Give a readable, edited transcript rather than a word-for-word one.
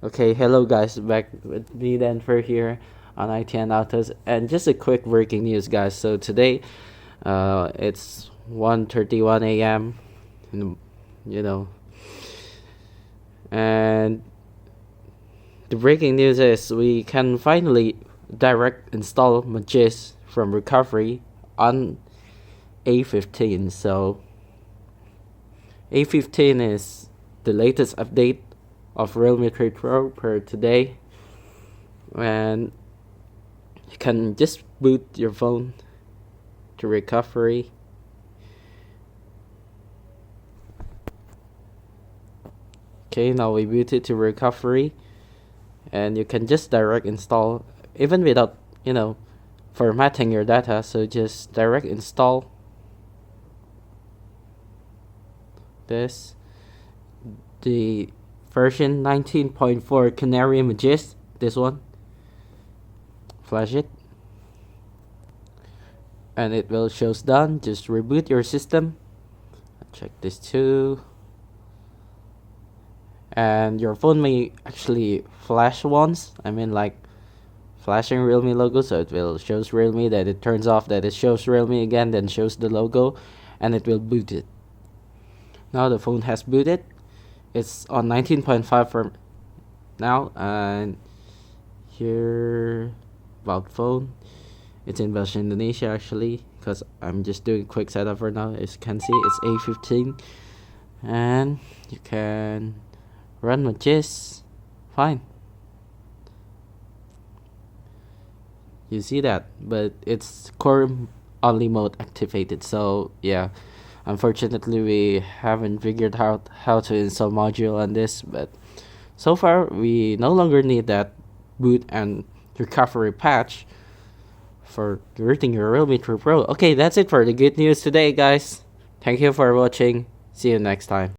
Okay, hello guys, back with me Denver here on ITN Autos, and just a quick breaking news, guys. So today, it's 1:31 a.m. You know, and the breaking news is we can finally direct install Magisk from recovery on A15. So A15 is the latest update of Realme 3 Pro per today, and you can just boot your phone to recovery. Okay, now we boot it to recovery, and you can just direct install even without formatting your data. So just direct install this, the version 19.4 Canary Magisk, this one. Flash it, and it will shows done. Just reboot your system. Check this too. And your phone may actually flash once. I mean, like flashing Realme logo, so it will shows Realme, that it turns off, that it shows Realme again, then shows the logo, and it will boot it. Now the phone has booted. It's on 19.5 for now, and here about phone, it's in version Indonesia actually, because I'm just doing quick setup for now. As you can see, it's A15, and you can run Magisk fine. You see that, but it's core only mode activated. So yeah, unfortunately we haven't figured out how to install module on this, but so far we no longer need that boot and recovery patch for routing your Realme 3 Pro. Okay, that's it for the good news today, guys. Thank you for watching. See you next time.